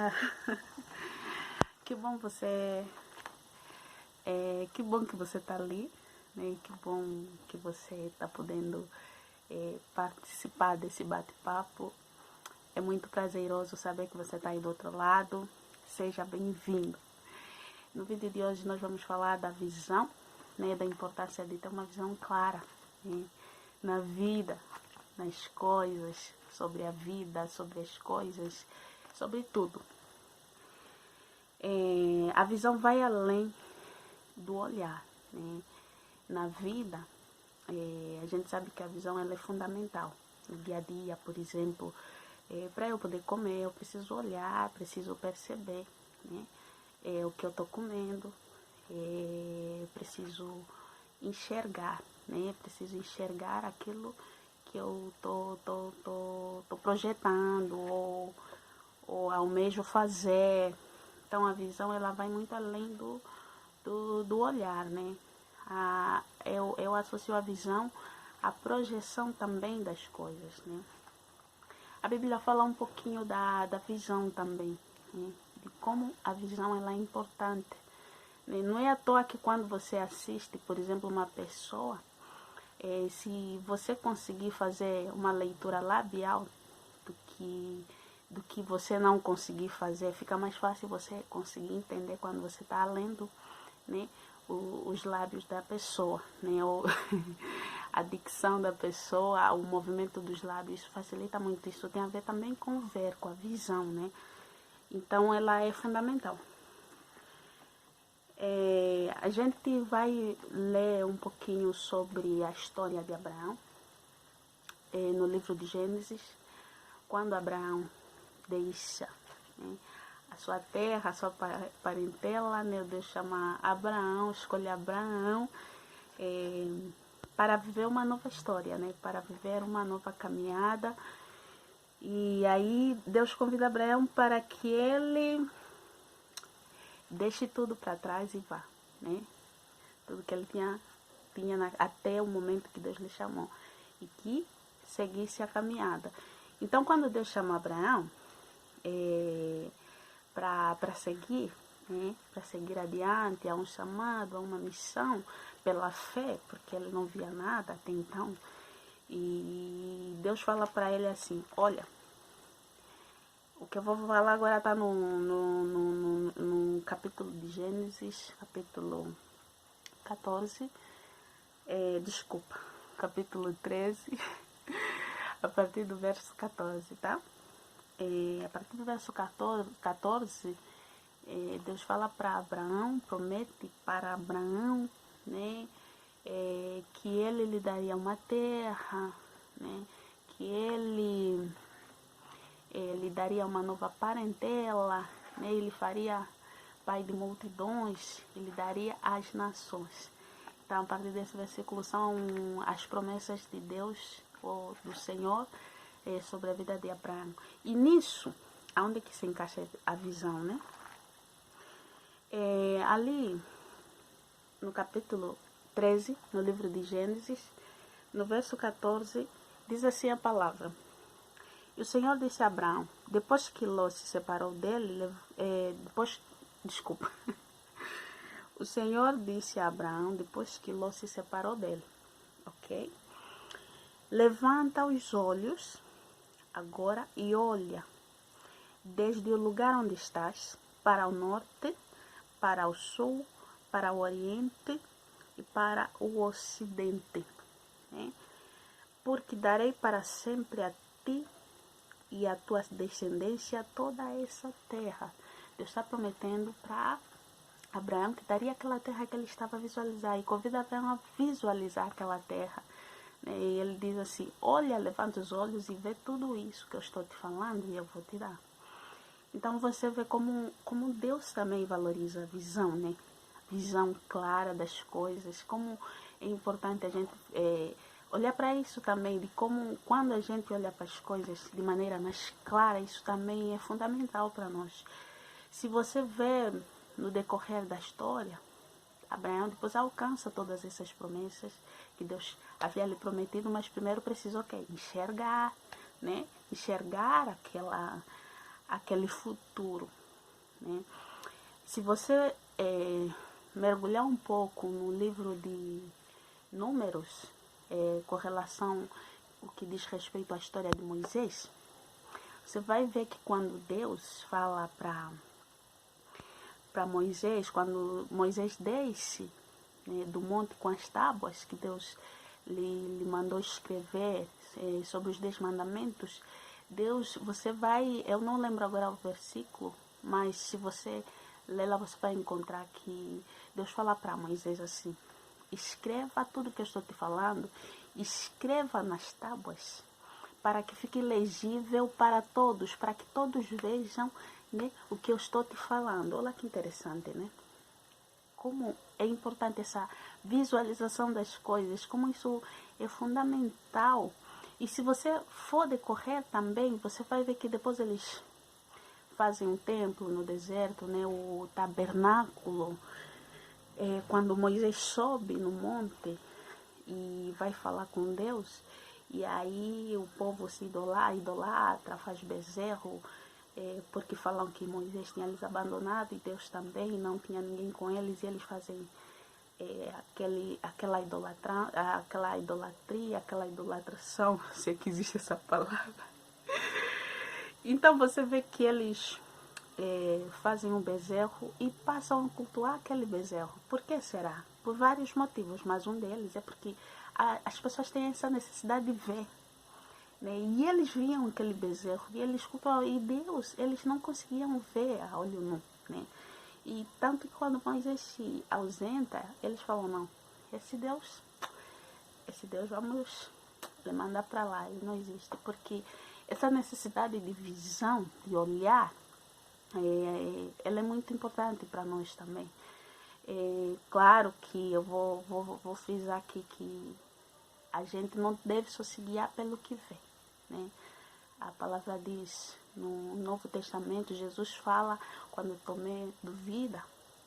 Olá, que bom que bom que você está ali, né? Que bom que você está podendo participar desse bate-papo. É muito prazeroso saber que você está aí do outro lado. Seja bem-vindo. No vídeo de hoje nós vamos falar da visão, né? Da importância de ter uma visão clara, né? Na vida, nas coisas, sobre a vida, sobre as coisas, sobre tudo. A visão vai além do olhar, né? Na vida, a gente sabe que a visão ela é fundamental. No dia a dia, por exemplo, para eu poder comer, eu preciso olhar, preciso perceber, né? O que eu estou comendo, preciso enxergar, né? Preciso enxergar aquilo que eu tô projetando ou almejo fazer. Então a visão ela vai muito além do olhar, né? Eu associo a visão à projeção também das coisas, né? A Bíblia fala um pouquinho da visão também, né? De como a visão ela é importante. Né? Não é à toa que quando você assiste, por exemplo, uma pessoa, se você conseguir fazer uma leitura labial do que você não conseguir fazer, fica mais fácil você conseguir entender quando você está lendo, né, os lábios da pessoa, né, ou a dicção da pessoa, o movimento dos lábios, isso facilita muito. Isso tem a ver também com o ver, com a visão, né? Então ela é fundamental. A gente vai ler um pouquinho sobre a história de Abraão no livro de Gênesis, quando Abraão deixa, né, a sua terra, a sua parentela, né, Deus chama Abraão, escolhe Abraão para viver uma nova história, né, para viver uma nova caminhada. E aí Deus convida Abraão para que ele deixe tudo para trás e vá, né? Tudo que ele tinha até o momento que Deus lhe chamou, e que seguisse a caminhada. Então, quando Deus chama Abraão para seguir, né? Para seguir adiante, a um chamado, a uma missão, pela fé, porque ele não via nada até então, e Deus fala para ele assim: olha, o que eu vou falar agora está no capítulo de Gênesis, capítulo 14, capítulo 13, a partir do verso 14, tá? A partir do verso 14, Deus fala para Abraão, promete para Abraão, né, que ele lhe daria uma terra, né, que ele lhe daria uma nova parentela, né, ele faria pai de multidões, ele daria as nações. Então, a partir desse versículo são as promessas de Deus, ou do Senhor, sobre a vida de Abraão. E nisso, aonde que se encaixa a visão, né? Ali, no capítulo 13, no livro de Gênesis, no verso 14, diz assim a palavra: e o Senhor disse a Abraão, depois que Ló se separou dele, o Senhor disse a Abraão, depois que Ló se separou dele, ok? Levanta os olhos agora e olha, desde o lugar onde estás, para o norte, para o sul, para o oriente e para o ocidente, né? Porque darei para sempre a ti e a tua descendência toda essa terra. Deus está prometendo para Abraão que daria aquela terra que ele estava a visualizar, e convida Abraão a visualizar aquela terra. E ele diz assim: olha, levanta os olhos e vê tudo isso que eu estou te falando e eu vou te dar. Então você vê como Deus também valoriza a visão, né? Visão clara das coisas, como é importante a gente olhar para isso também, de como quando a gente olha para as coisas de maneira mais clara, isso também é fundamental para nós. Se você vê no decorrer da história, Abraão depois alcança todas essas promessas que Deus havia lhe prometido, mas primeiro precisou enxergar, né? Enxergar aquele futuro, né? Se você mergulhar um pouco no livro de Números, com relação ao que diz respeito à história de Moisés, você vai ver que quando Deus fala para Moisés, quando Moisés desce, né, do monte com as tábuas que Deus lhe mandou escrever sobre os 10 mandamentos, Deus, você vai, eu não lembro agora o versículo, mas se você ler lá, você vai encontrar que Deus fala para Moisés assim: escreva tudo que eu estou te falando, escreva nas tábuas, para que fique legível para todos, para que todos vejam, né, o que eu estou te falando. Olha que interessante, né? Como é importante essa visualização das coisas, como isso é fundamental. E se você for decorrer também, você vai ver que depois eles fazem um templo no deserto, né, o tabernáculo, quando Moisés sobe no monte e vai falar com Deus, e aí o povo se idolatra, faz bezerro, porque falam que Moisés tinha eles abandonado e Deus também, não tinha ninguém com eles, e eles fazem aquela idolatria, aquela idolatração, se é que existe essa palavra. Então você vê que eles fazem um bezerro e passam a cultuar aquele bezerro. Por que será? Por vários motivos, mas um deles é porque as pessoas têm essa necessidade de ver, né? E eles viam aquele bezerro e eles cultuavam, e Deus, eles não conseguiam ver a olho nu, né? E tanto que quando Moisés se ausenta, eles falam: não, esse Deus vamos lhe mandar para lá, ele não existe. Porque essa necessidade de visão, de olhar, ela é muito importante para nós também. Claro que eu vou frisar aqui que a gente não deve só se guiar pelo que vê, né? A palavra diz no Novo Testamento, Jesus fala, quando Tomé duvida,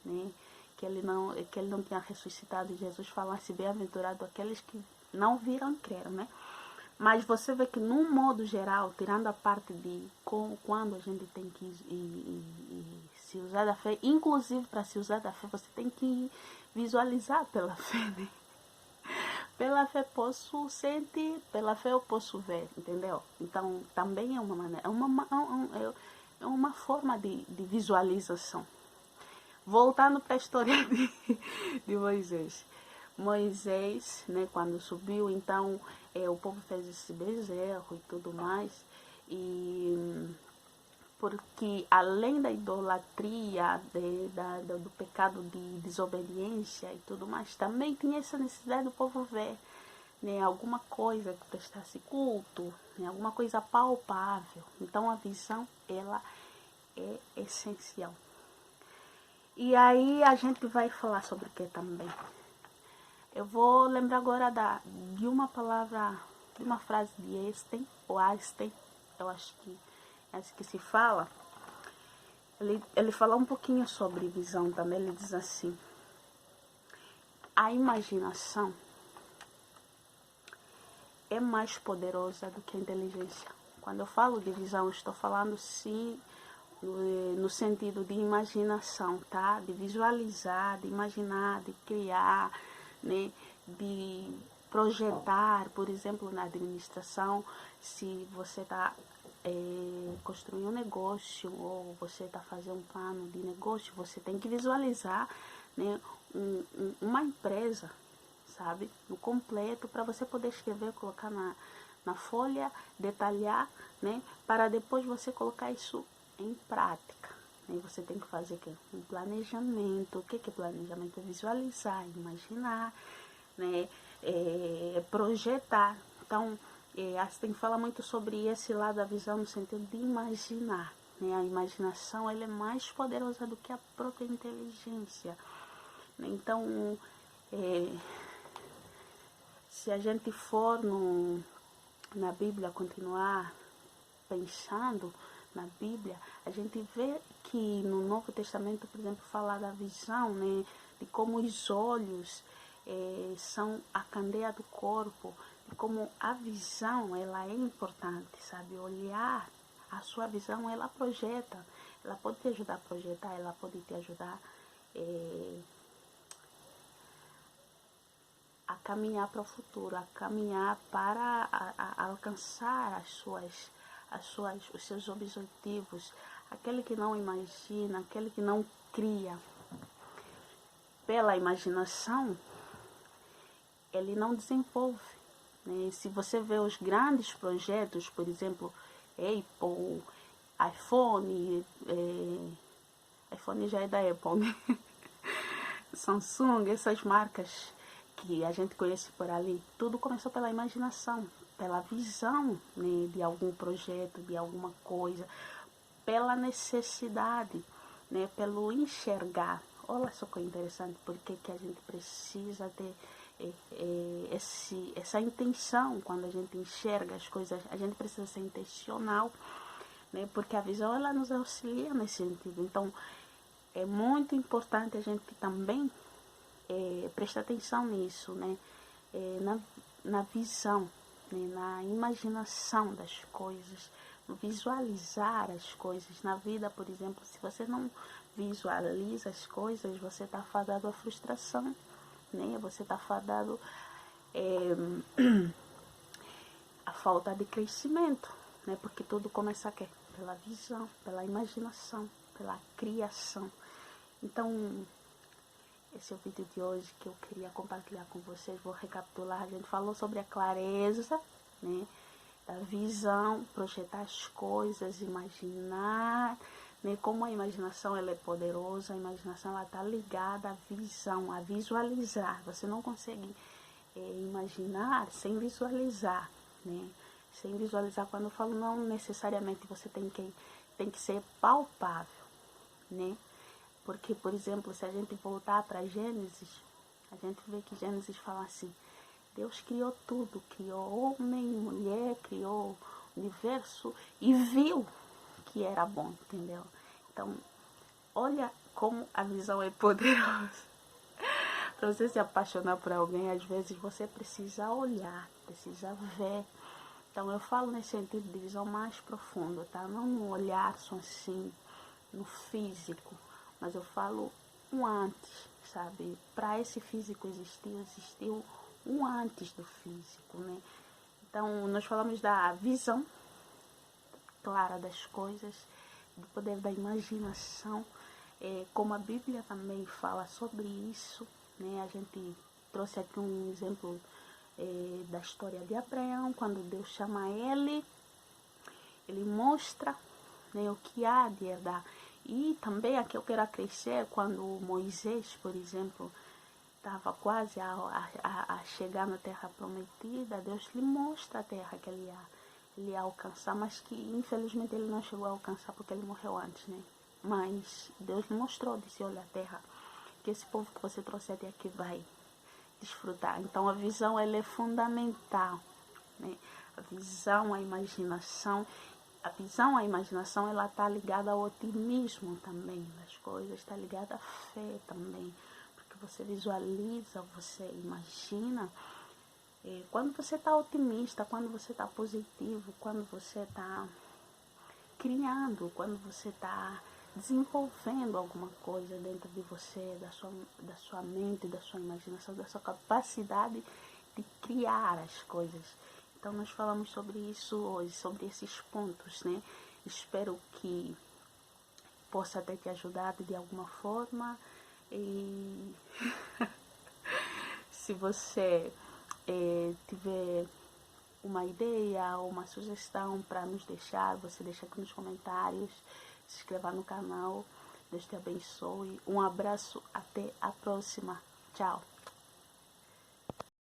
né, que ele não tinha ressuscitado, Jesus fala assim: bem-aventurado aqueles que não viram e creram, né? Mas você vê que, num modo geral, tirando a parte de quando a gente tem que se usar da fé, inclusive para se usar da fé, você tem que visualizar pela fé, né? Pela fé posso sentir, pela fé eu posso ver, entendeu? Então, também é uma maneira, é uma forma de visualização. Voltando para a história de Moisés. Moisés, né, quando subiu, então o povo fez esse bezerro e tudo mais, e porque além da idolatria, do pecado de desobediência e tudo mais, também tinha essa necessidade do povo ver, né, alguma coisa que prestasse culto, né, alguma coisa palpável. Então a visão, ela é essencial. E aí a gente vai falar sobre o que também? Eu vou lembrar agora de uma palavra, de uma frase de Einstein, ou Einstein, eu acho que é assim que se fala. Ele fala um pouquinho sobre visão também. Ele diz assim: a imaginação é mais poderosa do que a inteligência. Quando eu falo de visão, eu estou falando sim no sentido de imaginação, tá? De visualizar, de imaginar, de criar, né? De projetar, por exemplo, na administração, se você está construir um negócio ou você está fazendo um plano de negócio, você tem que visualizar, né, uma empresa, sabe, no completo, para você poder escrever, colocar na folha, detalhar, né, para depois você colocar isso em prática. Né? Você tem que fazer um planejamento. O que é planejamento? É visualizar, imaginar, né, projetar. Então, Einstein fala muito sobre esse lado da visão no sentido de imaginar. Né? A imaginação, ela é mais poderosa do que a própria inteligência. Então, se a gente for na Bíblia continuar pensando na Bíblia, a gente vê que no Novo Testamento, por exemplo, fala da visão, né, de como os olhos são a candeia do corpo, de como a visão, ela é importante, sabe? Olhar a sua visão, ela projeta, ela pode te ajudar a projetar, ela pode te ajudar a caminhar para o futuro, a caminhar para alcançar os seus objetivos. Aquele que não imagina, aquele que não cria pela imaginação, ele não desenvolve, né? Se você vê os grandes projetos, por exemplo, Apple, iPhone, iPhone já é da Apple, né? Samsung, essas marcas que a gente conhece por ali, tudo começou pela imaginação, pela visão, né, de algum projeto, de alguma coisa, pela necessidade, né, pelo enxergar. Olha só que interessante, porque que a gente precisa ter essa intenção quando a gente enxerga as coisas, a gente precisa ser intencional, né, porque a visão ela nos auxilia nesse sentido. Então, é muito importante a gente também prestar atenção nisso, né, na visão, né, na imaginação das coisas, visualizar as coisas. Na vida, por exemplo, se você não visualiza as coisas, você está fadado à frustração, né? Você está fadado à falta de crescimento, né? Porque tudo começa aqui, pela visão, pela imaginação, pela criação. Então, esse é o vídeo de hoje que eu queria compartilhar com vocês. Vou recapitular. A gente falou sobre a clareza, né, da visão, projetar as coisas, imaginar, né, como a imaginação ela é poderosa. A imaginação ela está ligada à visão, a visualizar. Você não consegue imaginar sem visualizar, né? Sem visualizar, quando eu falo, não necessariamente você tem que ser palpável, né? Porque, por exemplo, se a gente voltar para Gênesis, a gente vê que Gênesis fala assim, Deus criou tudo, criou homem, mulher, criou o universo e viu que era bom, entendeu? Então, olha como a visão é poderosa. Para você se apaixonar por alguém, às vezes você precisa olhar, precisa ver. Então, eu falo nesse sentido de visão mais profundo, tá? Não um olhar só assim, no físico, mas eu falo um antes, sabe? Para esse físico existiu um antes do físico, né? Então, nós falamos da visão clara das coisas, do poder da imaginação, como a Bíblia também fala sobre isso, né? A gente trouxe aqui um exemplo da história de Abraão, quando Deus chama ele mostra, né, o que há de herdar. E também aqui eu quero acrescer, quando Moisés, por exemplo, estava quase a chegar na terra prometida, Deus lhe mostra a terra que ele ia alcançar, mas que infelizmente ele não chegou a alcançar porque ele morreu antes, né? Mas Deus lhe mostrou, disse, olha, a terra que esse povo que você trouxe até aqui vai desfrutar. Então a visão ela é fundamental, né? A visão, a imaginação. A visão, a imaginação, ela está ligada ao otimismo também das coisas, está ligada à fé também, porque você visualiza, você imagina. Quando você está otimista, quando você está positivo, quando você está criando, quando você está desenvolvendo alguma coisa dentro de você, da sua mente, da sua imaginação, da sua capacidade de criar as coisas. Então, nós falamos sobre isso hoje, sobre esses pontos, né? Espero que possa ter te ajudado de alguma forma. E se você tiver uma ideia ou uma sugestão para nos deixar, você deixa aqui nos comentários, se inscreva no canal. Deus te abençoe. Um abraço, até a próxima. Tchau.